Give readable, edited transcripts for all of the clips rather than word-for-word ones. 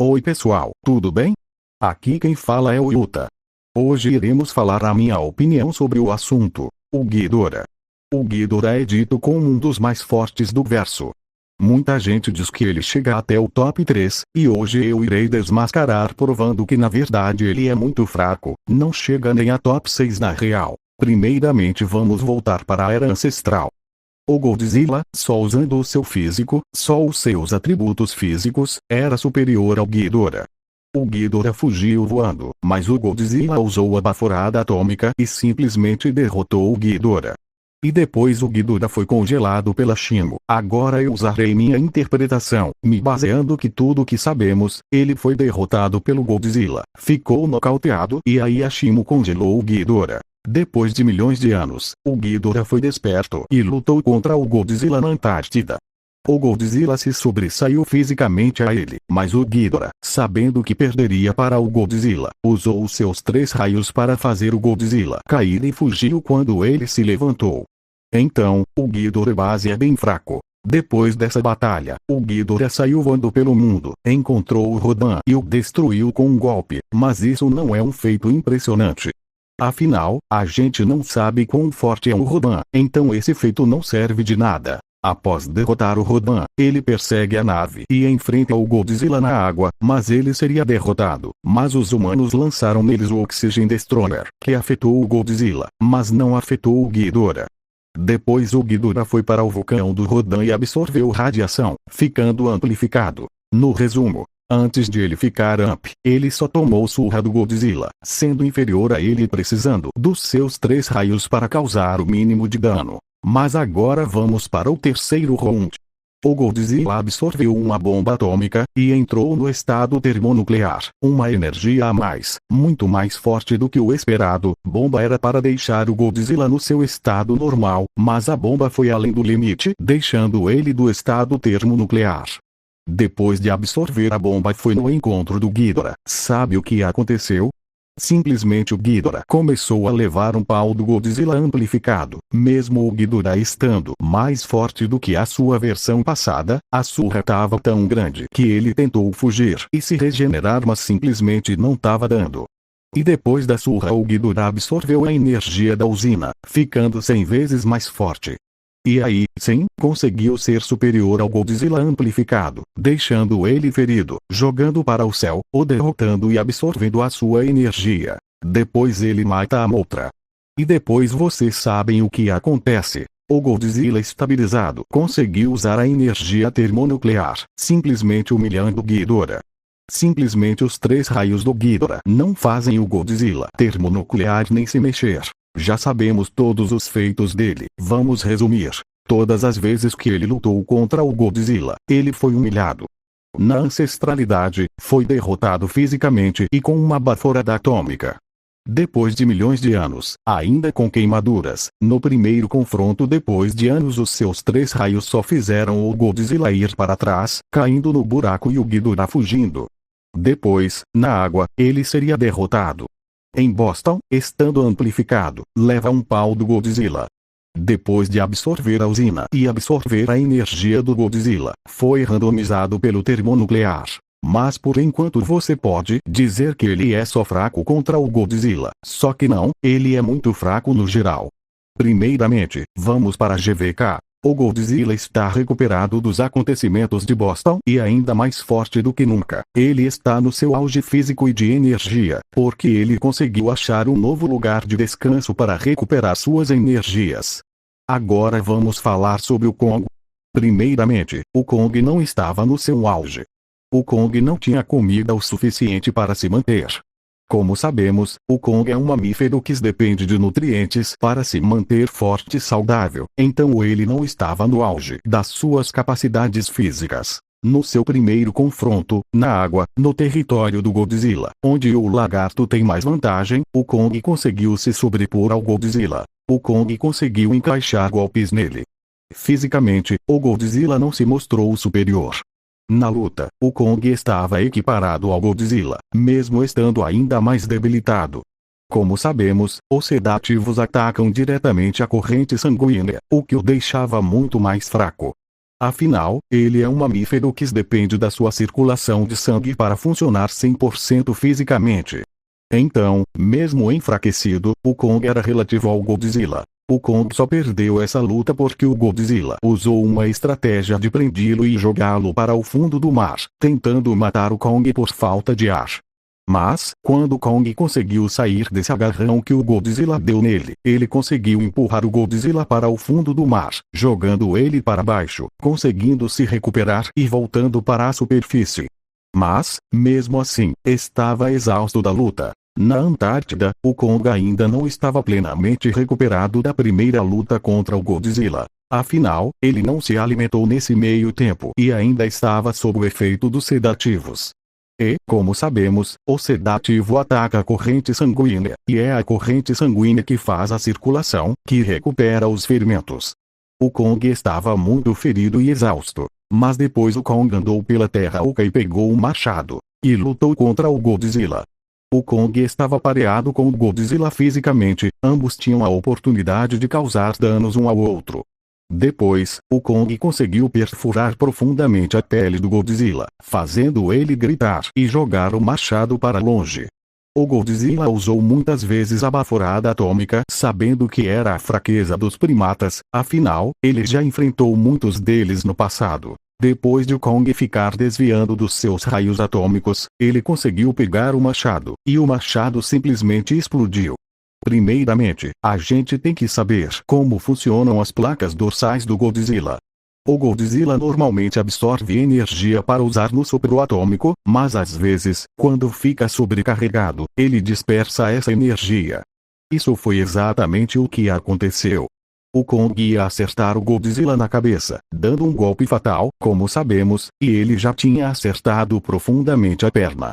Oi pessoal, tudo bem? Aqui quem fala é o Yuta. Hoje iremos falar a minha opinião sobre o assunto, o Ghidorah. O Ghidorah é dito como um dos mais fortes do verso. Muita gente diz que ele chega até o top 3, e hoje eu irei desmascarar provando que na verdade ele é muito fraco, não chega nem a top 6 na real. Primeiramente vamos voltar para a era ancestral. O Godzilla, só usando o seu físico, só os seus atributos físicos, era superior ao Ghidorah. O Ghidorah fugiu voando, mas o Godzilla usou a baforada atômica e simplesmente derrotou o Ghidorah. E depois o Ghidorah foi congelado pela Shimo. Agora eu usarei minha interpretação, me baseando que tudo que sabemos, ele foi derrotado pelo Godzilla, ficou nocauteado e aí a Shimo congelou o Ghidorah. Depois de milhões de anos, o Ghidorah foi desperto e lutou contra o Godzilla na Antártida. O Godzilla se sobressaiu fisicamente a ele, mas o Ghidorah, sabendo que perderia para o Godzilla, usou os seus 3 raios para fazer o Godzilla cair e fugiu quando ele se levantou. Então, o Ghidorah base é bem fraco. Depois dessa batalha, o Ghidorah saiu voando pelo mundo, encontrou o Rodan e o destruiu com um golpe, mas isso não é um feito impressionante. Afinal, a gente não sabe quão forte é o Rodan, então esse feito não serve de nada. Após derrotar o Rodan, ele persegue a nave e enfrenta o Godzilla na água, mas ele seria derrotado. Mas os humanos lançaram neles o Oxygen Destroyer, que afetou o Godzilla, mas não afetou o Ghidorah. Depois o Ghidorah foi para o vulcão do Rodan e absorveu radiação, ficando amplificado. No resumo, antes de ele ficar amp, ele só tomou surra do Godzilla, sendo inferior a ele e precisando dos seus 3 raios para causar o mínimo de dano. Mas agora vamos para o terceiro round. O Godzilla absorveu uma bomba atômica e entrou no estado termonuclear, uma energia a mais, muito mais forte do que o esperado. Bomba era para deixar o Godzilla no seu estado normal, mas a bomba foi além do limite, deixando ele do estado termonuclear. Depois de absorver a bomba foi no encontro do Ghidorah. Sabe o que aconteceu? Simplesmente o Ghidorah começou a levar um pau do Godzilla amplificado. Mesmo o Ghidorah estando mais forte do que a sua versão passada, a surra estava tão grande que ele tentou fugir e se regenerar, mas simplesmente não estava dando. E depois da surra o Ghidorah absorveu a energia da usina, ficando 100 vezes mais forte. E aí, sim, conseguiu ser superior ao Godzilla amplificado, deixando ele ferido, jogando para o céu, o derrotando e absorvendo a sua energia. Depois ele mata a Mothra. E depois vocês sabem o que acontece. O Godzilla estabilizado conseguiu usar a energia termonuclear, simplesmente humilhando o Ghidorah. Simplesmente os 3 raios do Ghidorah não fazem o Godzilla termonuclear nem se mexer. Já sabemos todos os feitos dele. Vamos resumir. Todas as vezes que ele lutou contra o Godzilla, ele foi humilhado. Na ancestralidade, foi derrotado fisicamente e com uma baforada atômica. Depois de milhões de anos, ainda com queimaduras, no primeiro confronto depois de anos os seus 3 raios só fizeram o Godzilla ir para trás, caindo no buraco e o Ghidorah fugindo. Depois, na água, ele seria derrotado. Em Boston, estando amplificado, leva um pau do Godzilla. Depois de absorver a usina e absorver a energia do Godzilla, foi randomizado pelo termonuclear. Mas por enquanto você pode dizer que ele é só fraco contra o Godzilla, só que não, ele é muito fraco no geral. Primeiramente, vamos para a GVK. O Godzilla está recuperado dos acontecimentos de Boston e ainda mais forte do que nunca. Ele está no seu auge físico e de energia, porque ele conseguiu achar um novo lugar de descanso para recuperar suas energias. Agora vamos falar sobre o Kong. Primeiramente, o Kong não estava no seu auge. O Kong não tinha comida o suficiente para se manter. Como sabemos, o Kong é um mamífero que depende de nutrientes para se manter forte e saudável, então ele não estava no auge das suas capacidades físicas. No seu primeiro confronto, na água, no território do Godzilla, onde o lagarto tem mais vantagem, o Kong conseguiu se sobrepor ao Godzilla. O Kong conseguiu encaixar golpes nele. Fisicamente, o Godzilla não se mostrou superior. Na luta, o Kong estava equiparado ao Godzilla, mesmo estando ainda mais debilitado. Como sabemos, os sedativos atacam diretamente a corrente sanguínea, o que o deixava muito mais fraco. Afinal, ele é um mamífero que depende da sua circulação de sangue para funcionar 100% fisicamente. Então, mesmo enfraquecido, o Kong era relativo ao Godzilla. O Kong só perdeu essa luta porque o Godzilla usou uma estratégia de prendê-lo e jogá-lo para o fundo do mar, tentando matar o Kong por falta de ar. Mas, quando Kong conseguiu sair desse agarrão que o Godzilla deu nele, ele conseguiu empurrar o Godzilla para o fundo do mar, jogando ele para baixo, conseguindo se recuperar e voltando para a superfície. Mas, mesmo assim, estava exausto da luta. Na Antártida, o Kong ainda não estava plenamente recuperado da primeira luta contra o Godzilla. Afinal, ele não se alimentou nesse meio tempo e ainda estava sob o efeito dos sedativos. E, como sabemos, o sedativo ataca a corrente sanguínea, e é a corrente sanguínea que faz a circulação, que recupera os ferimentos. O Kong estava muito ferido e exausto, mas depois o Kong andou pela terra oca e pegou um machado, e lutou contra o Godzilla. O Kong estava pareado com o Godzilla fisicamente, ambos tinham a oportunidade de causar danos um ao outro. Depois, o Kong conseguiu perfurar profundamente a pele do Godzilla, fazendo ele gritar e jogar o machado para longe. O Godzilla usou muitas vezes a baforada atômica, sabendo que era a fraqueza dos primatas, afinal, ele já enfrentou muitos deles no passado. Depois de o Kong ficar desviando dos seus raios atômicos, ele conseguiu pegar o machado, e o machado simplesmente explodiu. Primeiramente, a gente tem que saber como funcionam as placas dorsais do Godzilla. O Godzilla normalmente absorve energia para usar no sopro atômico, mas às vezes, quando fica sobrecarregado, ele dispersa essa energia. Isso foi exatamente o que aconteceu. O Kong ia acertar o Godzilla na cabeça, dando um golpe fatal, como sabemos, e ele já tinha acertado profundamente a perna.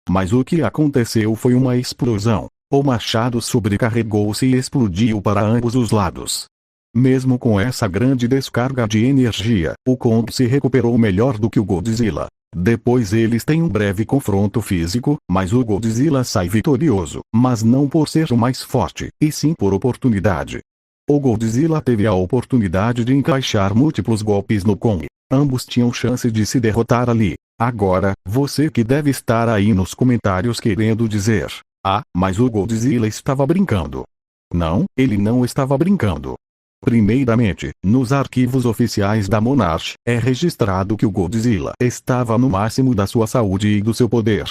Mas o que aconteceu foi uma explosão. O machado sobrecarregou-se e explodiu para ambos os lados. Mesmo com essa grande descarga de energia, o Kong se recuperou melhor do que o Godzilla. Depois eles têm um breve confronto físico, mas o Godzilla sai vitorioso, mas não por ser o mais forte, e sim por oportunidade. O Godzilla teve a oportunidade de encaixar múltiplos golpes no Kong. Ambos tinham chance de se derrotar ali. Agora, você que deve estar aí nos comentários querendo dizer: ah, mas o Godzilla estava brincando. Não, ele não estava brincando. Primeiramente, nos arquivos oficiais da Monarch, é registrado que o Godzilla estava no máximo da sua saúde e do seu poder.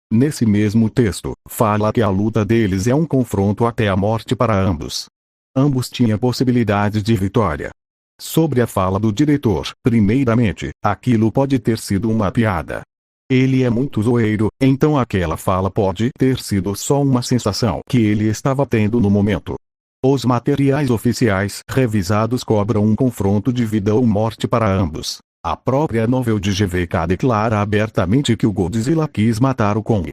Nesse mesmo texto, fala que a luta deles é um confronto até a morte para ambos. Ambos tinham possibilidade de vitória. Sobre a fala do diretor, primeiramente, aquilo pode ter sido uma piada. Ele é muito zoeiro, então aquela fala pode ter sido só uma sensação que ele estava tendo no momento. Os materiais oficiais revisados cobram um confronto de vida ou morte para ambos. A própria novel de GVK declara abertamente que o Godzilla quis matar o Kong.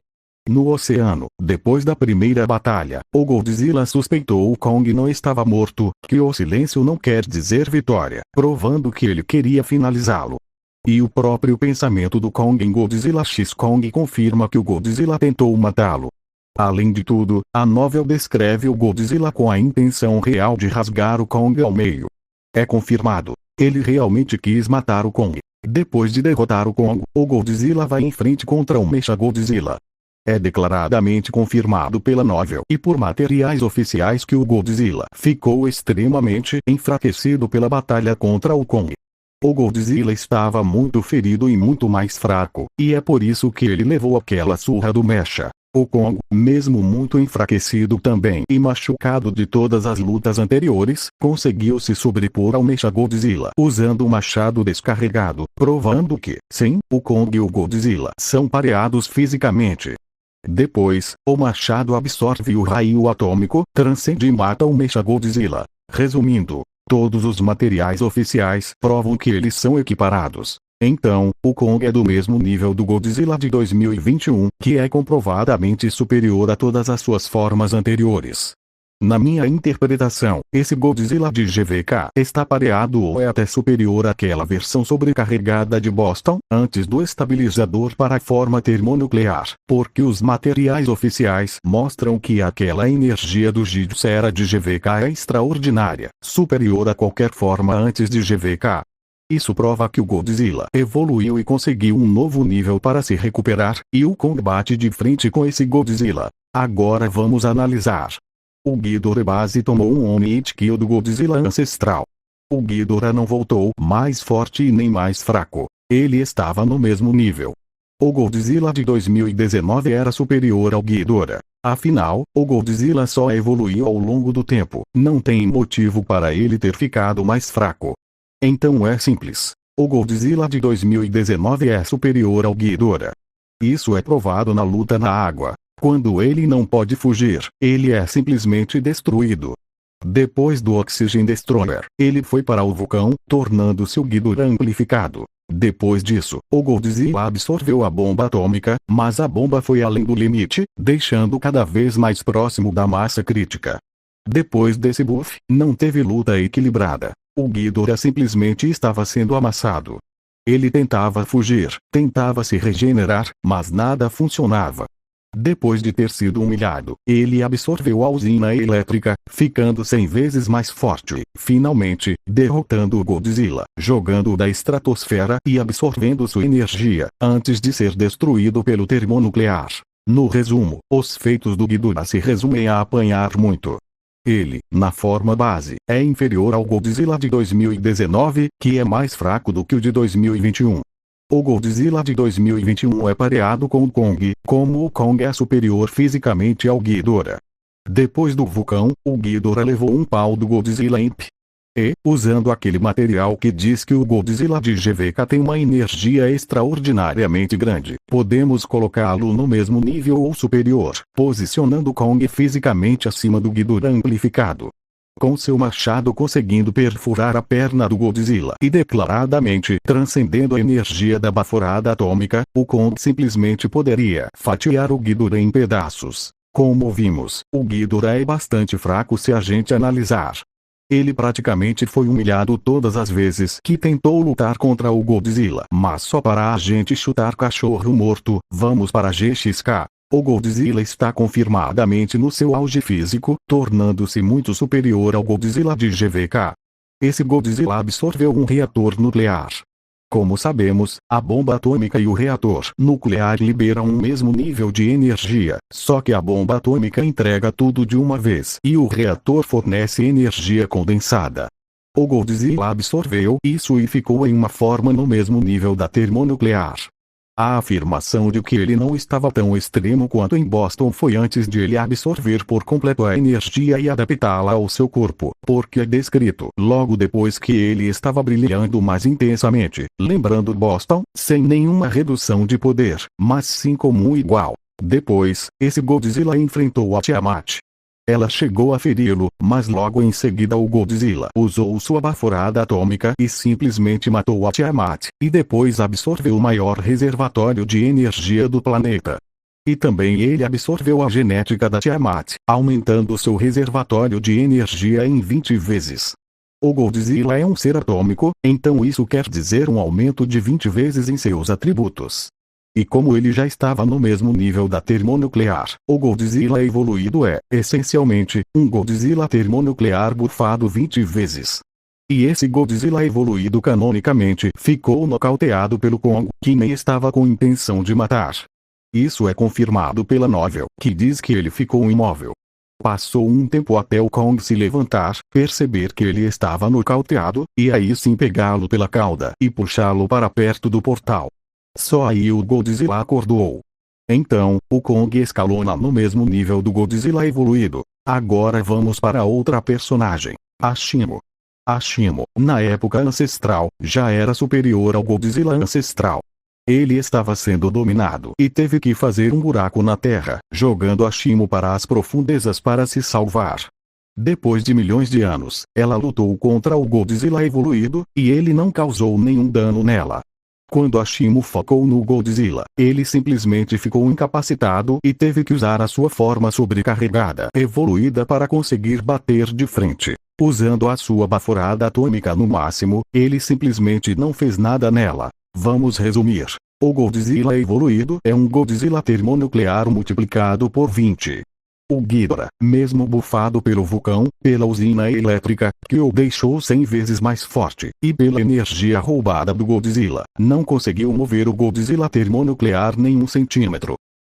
No oceano, depois da primeira batalha, o Godzilla suspeitou o Kong não estava morto, que o silêncio não quer dizer vitória, provando que ele queria finalizá-lo. E o próprio pensamento do Kong em Godzilla X Kong confirma que o Godzilla tentou matá-lo. Além de tudo, a novel descreve o Godzilla com a intenção real de rasgar o Kong ao meio. É confirmado. Ele realmente quis matar o Kong. Depois de derrotar o Kong, o Godzilla vai em frente contra o Mechagodzilla. É declaradamente confirmado pela novel e por materiais oficiais que o Godzilla ficou extremamente enfraquecido pela batalha contra o Kong. O Godzilla estava muito ferido e muito mais fraco, e é por isso que ele levou aquela surra do Mecha. O Kong, mesmo muito enfraquecido também e machucado de todas as lutas anteriores, conseguiu se sobrepor ao Mechagodzilla usando o machado descarregado, provando que, sim, o Kong e o Godzilla são pareados fisicamente. Depois, o machado absorve o raio atômico, transcende e mata o Mechagodzilla. Resumindo, todos os materiais oficiais provam que eles são equiparados. Então, o Kong é do mesmo nível do Godzilla de 2021, que é comprovadamente superior a todas as suas formas anteriores. Na minha interpretação, esse Godzilla de GVK está pareado ou é até superior àquela versão sobrecarregada de Boston, antes do estabilizador para a forma termonuclear, porque os materiais oficiais mostram que aquela energia do Jitsera de GVK é extraordinária, superior a qualquer forma antes de GVK. Isso prova que o Godzilla evoluiu e conseguiu um novo nível para se recuperar, e o Kong bate de frente com esse Godzilla. Agora vamos analisar. O Ghidorah base tomou um Oni-Hit Kill do Godzilla ancestral. O Ghidorah não voltou mais forte e nem mais fraco. Ele estava no mesmo nível. O Godzilla de 2019 era superior ao Ghidorah. Afinal, o Godzilla só evoluiu ao longo do tempo. Não tem motivo para ele ter ficado mais fraco. Então é simples. O Godzilla de 2019 é superior ao Ghidorah. Isso é provado na luta na água. Quando ele não pode fugir, ele é simplesmente destruído. Depois do Oxygen Destroyer, ele foi para o vulcão, tornando-se o Ghidorah amplificado. Depois disso, o Godzilla absorveu a bomba atômica, mas a bomba foi além do limite, deixando cada vez mais próximo da massa crítica. Depois desse buff, não teve luta equilibrada. O Ghidorah simplesmente estava sendo amassado. Ele tentava fugir, tentava se regenerar, mas nada funcionava. Depois de ter sido humilhado, ele absorveu a usina elétrica, ficando 100 vezes mais forte, finalmente, derrotando o Godzilla, jogando-o da estratosfera e absorvendo sua energia, antes de ser destruído pelo termonuclear. No resumo, os feitos do Ghidorah se resumem a apanhar muito. Ele, na forma base, é inferior ao Godzilla de 2019, que é mais fraco do que o de 2021. O Godzilla de 2021 é pareado com o Kong, como o Kong é superior fisicamente ao Ghidorah. Depois do vulcão, o Ghidorah levou um pau do Godzilla Imp. E, usando aquele material que diz que o Godzilla de GVK tem uma energia extraordinariamente grande, podemos colocá-lo no mesmo nível ou superior, posicionando Kong fisicamente acima do Ghidorah amplificado. Com seu machado conseguindo perfurar a perna do Godzilla e declaradamente transcendendo a energia da baforada atômica, o Kong simplesmente poderia fatiar o Ghidorah em pedaços. Como vimos, o Ghidorah é bastante fraco se a gente analisar. Ele praticamente foi humilhado todas as vezes que tentou lutar contra o Godzilla. Mas só para a gente chutar cachorro morto, vamos para GXK. O Godzilla está confirmadamente no seu auge físico, tornando-se muito superior ao Godzilla de GVK. Esse Godzilla absorveu um reator nuclear. Como sabemos, a bomba atômica e o reator nuclear liberam um mesmo nível de energia, só que a bomba atômica entrega tudo de uma vez e o reator fornece energia condensada. O Godzilla absorveu isso e ficou em uma forma no mesmo nível da termonuclear. A afirmação de que ele não estava tão extremo quanto em Boston foi antes de ele absorver por completo a energia e adaptá-la ao seu corpo, porque é descrito logo depois que ele estava brilhando mais intensamente, lembrando Boston, sem nenhuma redução de poder, mas sim como um igual. Depois, esse Godzilla enfrentou a Tiamat. Ela chegou a feri-lo, mas logo em seguida o Godzilla usou sua baforada atômica e simplesmente matou a Tiamat, e depois absorveu o maior reservatório de energia do planeta. E também ele absorveu a genética da Tiamat, aumentando seu reservatório de energia em 20 vezes. O Godzilla é um ser atômico, então isso quer dizer um aumento de 20 vezes em seus atributos. E como ele já estava no mesmo nível da termonuclear, o Godzilla evoluído é, essencialmente, um Godzilla termonuclear bufado 20 vezes. E esse Godzilla evoluído canonicamente ficou nocauteado pelo Kong, que nem estava com intenção de matar. Isso é confirmado pela novel, que diz que ele ficou imóvel. Passou um tempo até o Kong se levantar, perceber que ele estava nocauteado, e aí sim pegá-lo pela cauda e puxá-lo para perto do portal. Só aí o Godzilla acordou. Então, o Kong escalona no mesmo nível do Godzilla evoluído. Agora vamos para outra personagem, Ashimo. Ashimo, na época ancestral, já era superior ao Godzilla ancestral. Ele estava sendo dominado e teve que fazer um buraco na terra, jogando Ashimo para as profundezas para se salvar. Depois de milhões de anos, ela lutou contra o Godzilla evoluído, e ele não causou nenhum dano nela. Quando Ashimo focou no Godzilla, ele simplesmente ficou incapacitado e teve que usar a sua forma sobrecarregada evoluída para conseguir bater de frente. Usando a sua baforada atômica no máximo, ele simplesmente não fez nada nela. Vamos resumir. O Godzilla evoluído é um Godzilla termonuclear multiplicado por 20. O Ghidorah, mesmo bufado pelo vulcão, pela usina elétrica, que o deixou 100 vezes mais forte, e pela energia roubada do Godzilla, não conseguiu mover o Godzilla termonuclear nem 1 centímetro.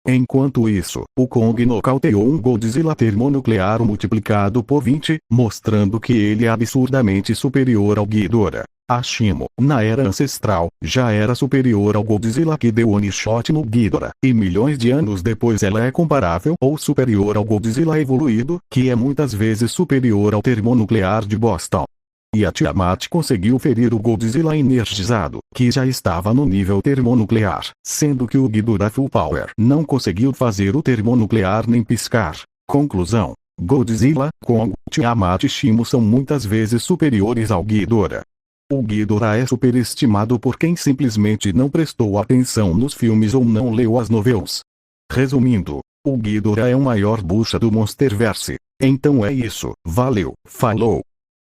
Enquanto isso, o Kong nocauteou um Godzilla termonuclear multiplicado por 20, mostrando que ele é absurdamente superior ao Ghidorah. A Shimo, na era ancestral, já era superior ao Godzilla que deu one-shot no Ghidorah, e milhões de anos depois ela é comparável ou superior ao Godzilla evoluído, que é muitas vezes superior ao termonuclear de Boston. E a Tiamat conseguiu ferir o Godzilla energizado, que já estava no nível termonuclear, sendo que o Ghidorah Full Power não conseguiu fazer o termonuclear nem piscar. Conclusão: Godzilla, Kong, Tiamat e Shimo são muitas vezes superiores ao Ghidorah. O Ghidorah é superestimado por quem simplesmente não prestou atenção nos filmes ou não leu as novels. Resumindo, o Ghidorah é o maior bucha do Monsterverse. Então é isso, valeu, falou!